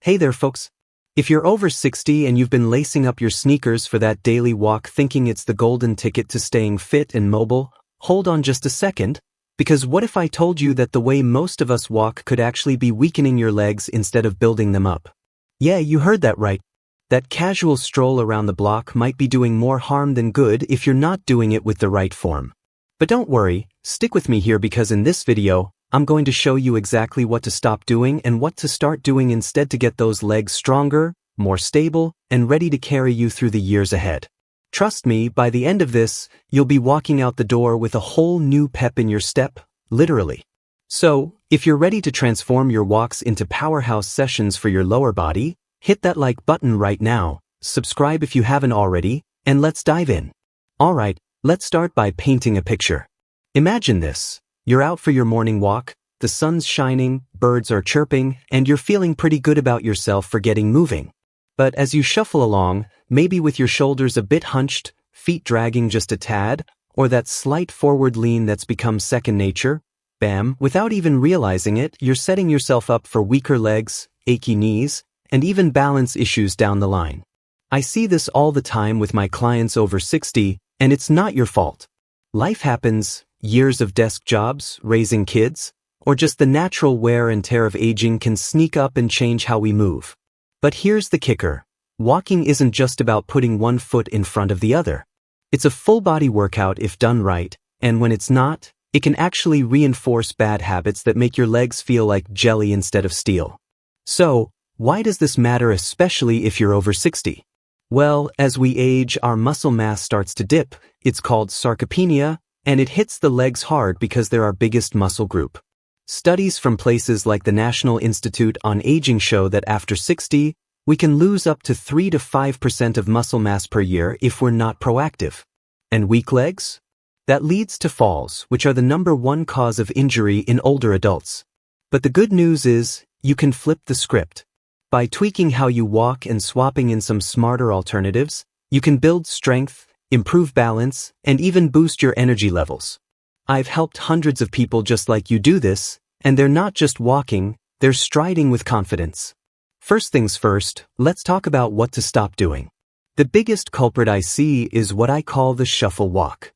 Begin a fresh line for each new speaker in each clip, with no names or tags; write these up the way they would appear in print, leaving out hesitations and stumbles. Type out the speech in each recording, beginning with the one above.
Hey there, folks. If you're over 60 and you've been lacing up your sneakers for that daily walk thinking it's the golden ticket to staying fit and mobile, hold on just a second, because what if I told you that the way most of us walk could actually be weakening your legs instead of building them up? Yeah, you heard that right. That casual stroll around the block might be doing more harm than good if you're not doing it with the right form. But don't worry, stick with me here because in this video, I'm going to show you exactly what to stop doing and what to start doing instead to get those legs stronger, more stable, and ready to carry you through the years ahead. Trust me, by the end of this, you'll be walking out the door with a whole new pep in your step, literally. So, if you're ready to transform your walks into powerhouse sessions for your lower body, hit that like button right now, subscribe if you haven't already, and let's dive in. Alright, let's start by painting a picture. Imagine this. You're out for your morning walk, the sun's shining, birds are chirping, and you're feeling pretty good about yourself for getting moving. But as you shuffle along, maybe with your shoulders a bit hunched, feet dragging just a tad, or that slight forward lean that's become second nature, bam, without even realizing it, you're setting yourself up for weaker legs, achy knees, and even balance issues down the line. I see this all the time with my clients over 60, and it's not your fault. Life happens. Years of desk jobs, raising kids, or just the natural wear and tear of aging can sneak up and change how we move. But here's the kicker. Walking isn't just about putting one foot in front of the other. It's a full-body workout if done right, and when it's not, it can actually reinforce bad habits that make your legs feel like jelly instead of steel. So, why does this matter especially if you're over 60? Well, as we age, our muscle mass starts to dip. It's called sarcopenia, and it hits the legs hard because they're our biggest muscle group. Studies from places like the National Institute on Aging show that after 60, we can lose up to 3 to 5% of muscle mass per year if we're not proactive. And weak legs? That leads to falls, which are the #1 cause of injury in older adults. But the good news is, you can flip the script. By tweaking how you walk and swapping in some smarter alternatives, you can build strength, improve balance, and even boost your energy levels. I've helped hundreds of people just like you do this, and they're not just walking, they're striding with confidence. First things first, let's talk about what to stop doing. The biggest culprit I see is what I call the shuffle walk.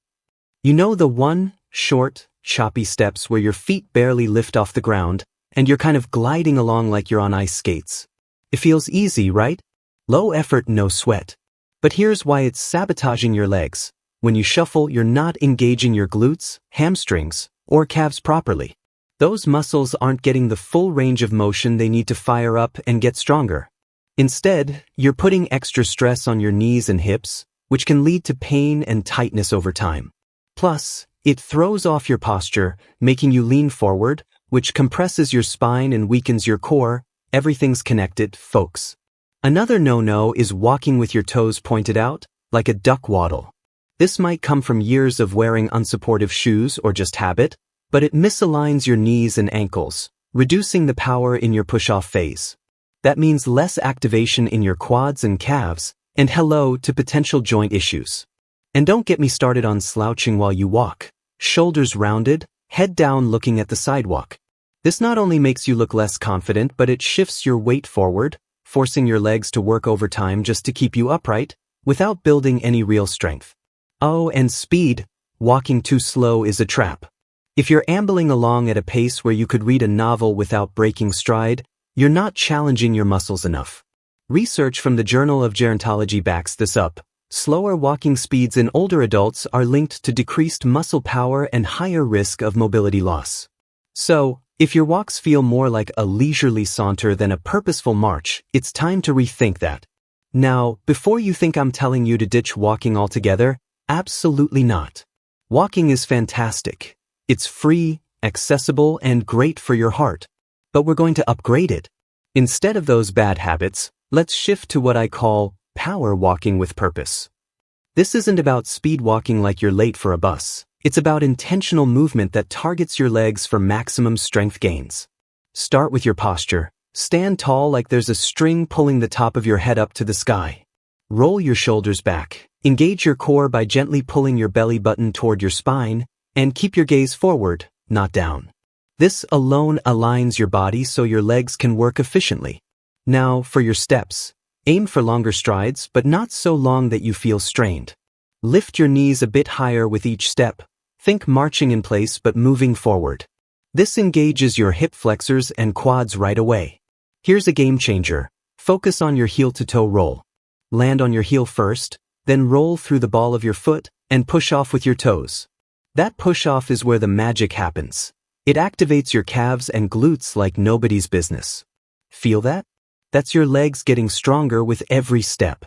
You know the one, short, choppy steps where your feet barely lift off the ground, and you're kind of gliding along like you're on ice skates. It feels easy, right? Low effort, no sweat. But here's why it's sabotaging your legs. When you shuffle, you're not engaging your glutes, hamstrings, or calves properly. Those muscles aren't getting the full range of motion they need to fire up and get stronger. Instead, you're putting extra stress on your knees and hips, which can lead to pain and tightness over time. Plus, it throws off your posture, making you lean forward, which compresses your spine and weakens your core. Everything's connected, folks. Another no-no is walking with your toes pointed out, like a duck waddle. This might come from years of wearing unsupportive shoes or just habit, but it misaligns your knees and ankles, reducing the power in your push-off phase. That means less activation in your quads and calves, and hello to potential joint issues. And don't get me started on slouching while you walk. Shoulders rounded, head down looking at the sidewalk. This not only makes you look less confident, but it shifts your weight forward, forcing your legs to work overtime just to keep you upright, without building any real strength. Oh, and speed. Walking too slow is a trap. If you're ambling along at a pace where you could read a novel without breaking stride, you're not challenging your muscles enough. Research from the Journal of Gerontology backs this up. Slower walking speeds in older adults are linked to decreased muscle power and higher risk of mobility loss. So, if your walks feel more like a leisurely saunter than a purposeful march, it's time to rethink that. Now, before you think I'm telling you to ditch walking altogether, absolutely not. Walking is fantastic. It's free, accessible, and great for your heart. But we're going to upgrade it. Instead of those bad habits, let's shift to what I call power walking with purpose. This isn't about speed walking like you're late for a bus. It's about intentional movement that targets your legs for maximum strength gains. Start with your posture. Stand tall like there's a string pulling the top of your head up to the sky. Roll your shoulders back. Engage your core by gently pulling your belly button toward your spine, and keep your gaze forward, not down. This alone aligns your body so your legs can work efficiently. Now, for your steps. Aim for longer strides, but not so long that you feel strained. Lift your knees a bit higher with each step. Think marching in place but moving forward. This engages your hip flexors and quads right away. Here's a game changer. Focus on your heel-to-toe roll. Land on your heel first, then roll through the ball of your foot and push off with your toes. That push-off is where the magic happens. It activates your calves and glutes like nobody's business. Feel that? That's your legs getting stronger with every step.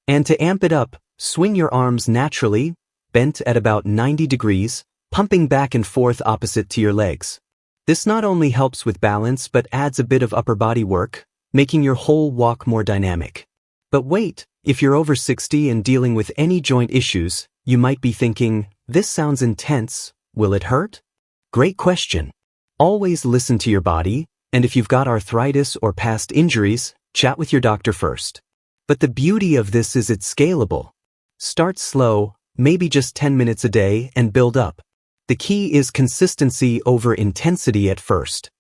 And to amp it up, swing your arms naturally, bent at about 90 degrees, pumping back and forth opposite to your legs. This not only helps with balance but adds a bit of upper body work, making your whole walk more dynamic. But wait, if you're over 60 and dealing with any joint issues, you might be thinking, this sounds intense, will it hurt? Great question. Always listen to your body, and if you've got arthritis or past injuries, chat with your doctor first. But the beauty of this is it's scalable. Start slow, maybe just 10 minutes a day, and build up. The key is consistency over intensity at first.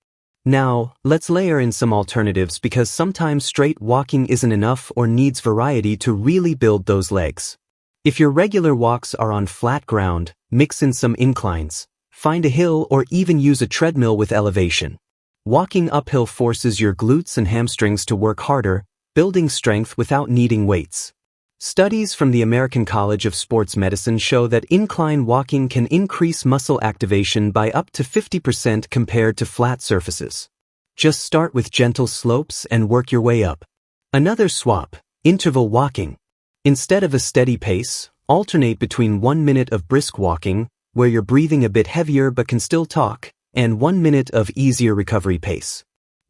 Now, let's layer in some alternatives because sometimes straight walking isn't enough or needs variety to really build those legs. If your regular walks are on flat ground, mix in some inclines. Find a hill or even use a treadmill with elevation. Walking uphill forces your glutes and hamstrings to work harder, building strength without needing weights. Studies from the American College of Sports Medicine show that incline walking can increase muscle activation by up to 50% compared to flat surfaces. Just start with gentle slopes and work your way up. Another swap, interval walking. Instead of a steady pace, alternate between 1 minute of brisk walking, where you're breathing a bit heavier but can still talk, and 1 minute of easier recovery pace.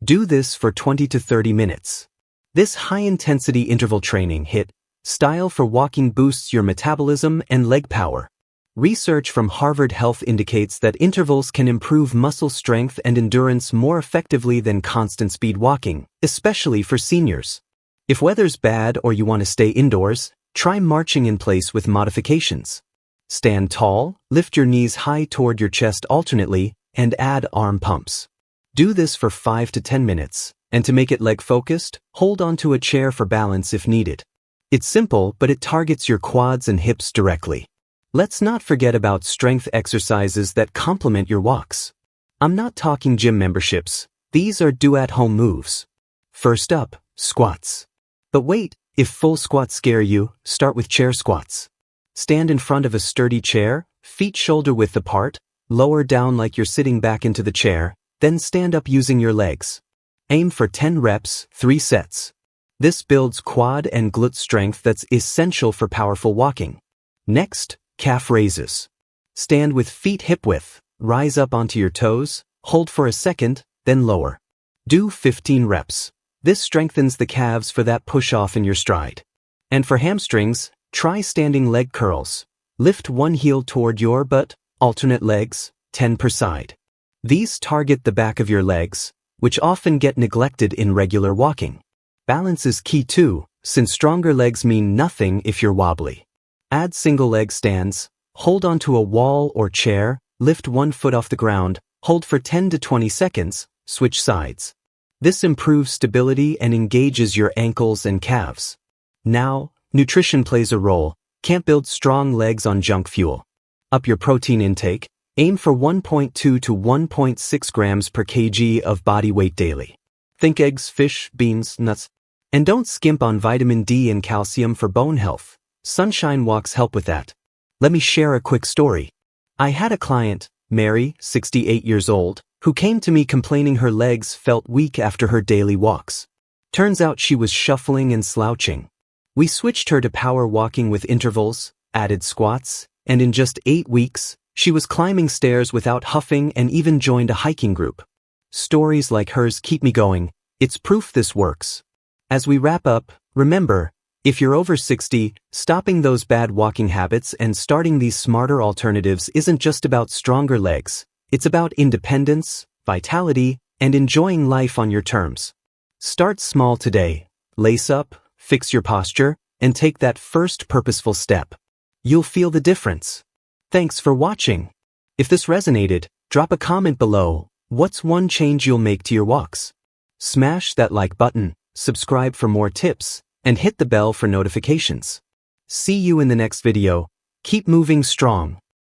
Do this for 20 to 30 minutes. This high-intensity interval training style for walking boosts your metabolism and leg power. Research from Harvard Health indicates that intervals can improve muscle strength and endurance more effectively than constant speed walking, especially for seniors. If weather's bad or you want to stay indoors, try marching in place with modifications. Stand tall, lift your knees high toward your chest alternately, and add arm pumps. Do this for 5 to 10 minutes, and to make it leg-focused, hold onto a chair for balance if needed. It's simple, but it targets your quads and hips directly. Let's not forget about strength exercises that complement your walks. I'm not talking gym memberships. These are do-at-home moves. First up, squats. But wait, if full squats scare you, start with chair squats. Stand in front of a sturdy chair, feet shoulder-width apart, lower down like you're sitting back into the chair, then stand up using your legs. Aim for 10 reps, 3 sets. This builds quad and glute strength that's essential for powerful walking. Next, calf raises. Stand with feet hip-width, rise up onto your toes, hold for a second, then lower. Do 15 reps. This strengthens the calves for that push-off in your stride. And for hamstrings, try standing leg curls. Lift one heel toward your butt, alternate legs, 10 per side. These target the back of your legs, which often get neglected in regular walking. Balance is key too, since stronger legs mean nothing if you're wobbly. Add single leg stands, hold onto a wall or chair, lift one foot off the ground, hold for 10 to 20 seconds, switch sides. This improves stability and engages your ankles and calves. Now, nutrition plays a role. Can't build strong legs on junk fuel. Up your protein intake, aim for 1.2 to 1.6 grams per kg of body weight daily. Think eggs, fish, beans, nuts. And don't skimp on vitamin D and calcium for bone health. Sunshine walks help with that. Let me share a quick story. I had a client, Mary, 68 years old, who came to me complaining her legs felt weak after her daily walks. Turns out she was shuffling and slouching. We switched her to power walking with intervals, added squats, and in just 8 weeks, she was climbing stairs without huffing and even joined a hiking group. Stories like hers keep me going. It's proof this works. As we wrap up, remember, if you're over 60, stopping those bad walking habits and starting these smarter alternatives isn't just about stronger legs. It's about independence, vitality, and enjoying life on your terms. Start small today. Lace up, fix your posture, and take that first purposeful step. You'll feel the difference. Thanks for watching. If this resonated, drop a comment below. What's one change you'll make to your walks? Smash that like button, subscribe for more tips, and hit the bell for notifications. See you in the next video. Keep moving strong.